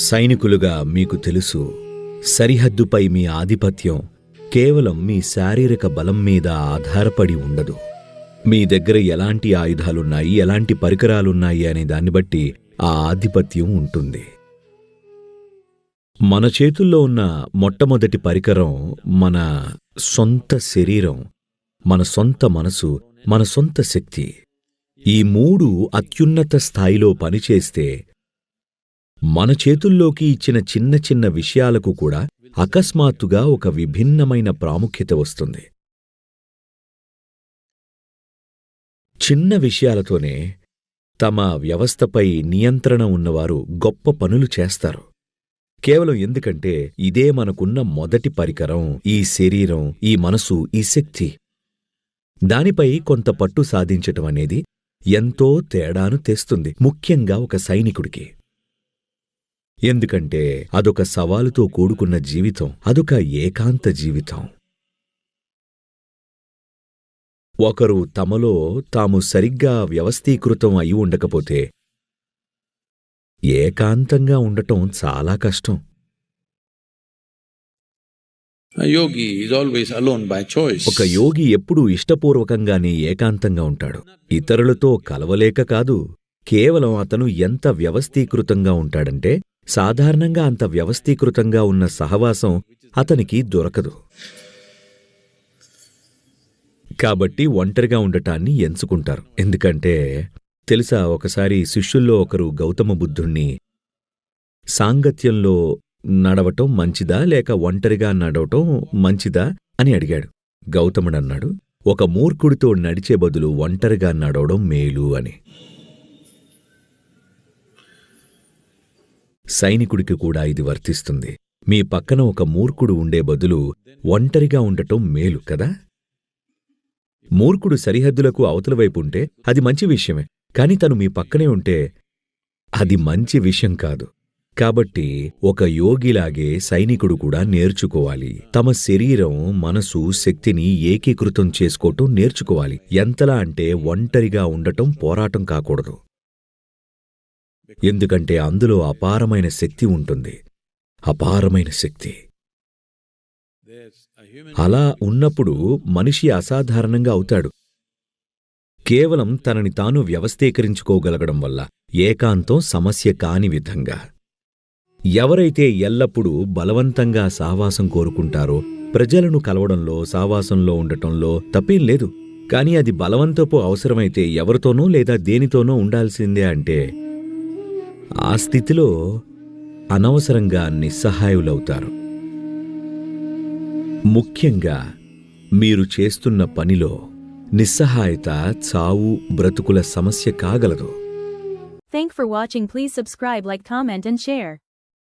సైనికులుగా మీకు తెలుసు, సరిహద్దుపై మీ ఆధిపత్యం కేవలం మీ శారీరక బలం మీద ఆధారపడి ఉండదు. మీ దగ్గర ఎలాంటి ఆయుధాలున్నాయి, ఎలాంటి పరికరాలున్నాయి అనే దాన్ని బట్టి ఆ ఆధిపత్యం ఉంటుంది. మన చేతుల్లో ఉన్న మొట్టమొదటి పరికరం మన సొంత శరీరం, మన సొంత మనసు, మన సొంత శక్తి. ఈ మూడు అత్యున్నత స్థాయిలో పనిచేస్తే మన చేతుల్లోకి ఇచ్చిన చిన్న చిన్న విషయాలకు కూడా అకస్మాత్తుగా ఒక విభిన్నమైన ప్రాముఖ్యత వస్తుంది. చిన్న విషయాలతోనే తమ వ్యవస్థపై నియంత్రణ ఉన్నవారు గొప్ప పనులు చేస్తారు. కేవలం ఎందుకంటే ఇదే మనకున్న మొదటి పరికరం, ఈ శరీరం, ఈ మనసు, ఈ శక్తి. దానిపై కొంత పట్టు సాధించటం అనేది ఎంతో తేడాను తెస్తుంది, ముఖ్యంగా ఒక సైనికుడికి. ఎందుకంటే అదొక సవాలుతో కూడుకున్న జీవితం, అదొక ఏకాంత జీవితం. ఒకరు తమలో తాము సరిగ్గా వ్యవస్థీకృతం అయి ఉండకపోతే ఏకాంతంగా ఉండటం చాలా కష్టం. ఒక యోగి ఎప్పుడూ ఇష్టపూర్వకంగానే ఏకాంతంగా ఉంటాడు. ఇతరులతో కలవలేక కాదు, కేవలం అతను ఎంత వ్యవస్థీకృతంగా ఉంటాడంటే సాధారణంగా అంత వ్యవస్థీకృతంగా ఉన్న సహవాసం అతనికి దొరకదు. కాబట్టి ఒంటరిగా ఉండటాన్ని ఎంచుకుంటారు. ఎందుకంటే తెలుసా, ఒకసారి శిష్యుల్లో ఒకరు గౌతమ బుద్ధుణ్ణి సాంగత్యంలో నడవటం మంచిదా లేక ఒంటరిగా నడవటం మంచిదా అని అడిగాడు. గౌతముడన్నాడు, ఒక మూర్ఖుడితో నడిచే బదులు ఒంటరిగా నడవడం మేలు అని. సైనికుడికి కూడా ఇది వర్తిస్తుంది. మీ పక్కన ఒక మూర్ఖుడు ఉండే బదులు ఒంటరిగా ఉండటం మేలు కదా. మూర్ఖుడు సరిహద్దులకు అవతలవైపు ఉంటే అది మంచి విషయమే, కాని తను మీ పక్కనే ఉంటే అది మంచి విషయం కాదు. కాబట్టి ఒక యోగిలాగే సైనికుడు కూడా నేర్చుకోవాలి. తమ శరీరం, మనసు, శక్తిని ఏకీకృతం చేసుకోవటం నేర్చుకోవాలి. ఎంతలా అంటే ఒంటరిగా ఉండటం పోరాటం కాకూడదు. ఎందుకంటే అందులో అపారమైన శక్తి ఉంటుంది, అపారమైన శక్తి. అలా ఉన్నప్పుడు మనిషి అసాధారణంగా అవుతాడు. కేవలం తనని తాను వ్యవస్థీకరించుకోగలగడం వల్ల ఏకాంతం సమస్య కాని విధంగా. ఎవరైతే ఎల్లప్పుడూ బలవంతంగా సావాసం కోరుకుంటారో, ప్రజలను కలవడంలో, సావాసంలో ఉండటంలో తప్పేం లేదు. కాని అది బలవంతపు అవసరమైతే ఎవరితోనో లేదా దేనితోనో ఉండాల్సిందే అంటే ఆ స్థితిలో అనవసరంగా నిస్సహాయులవుతారు. ముఖ్యంగా మీరు చేస్తున్న పనిలో నిస్సహాయత చావు బ్రతుకుల సమస్య కాగలదు. Thanks for watching. Please subscribe, like, comment and share.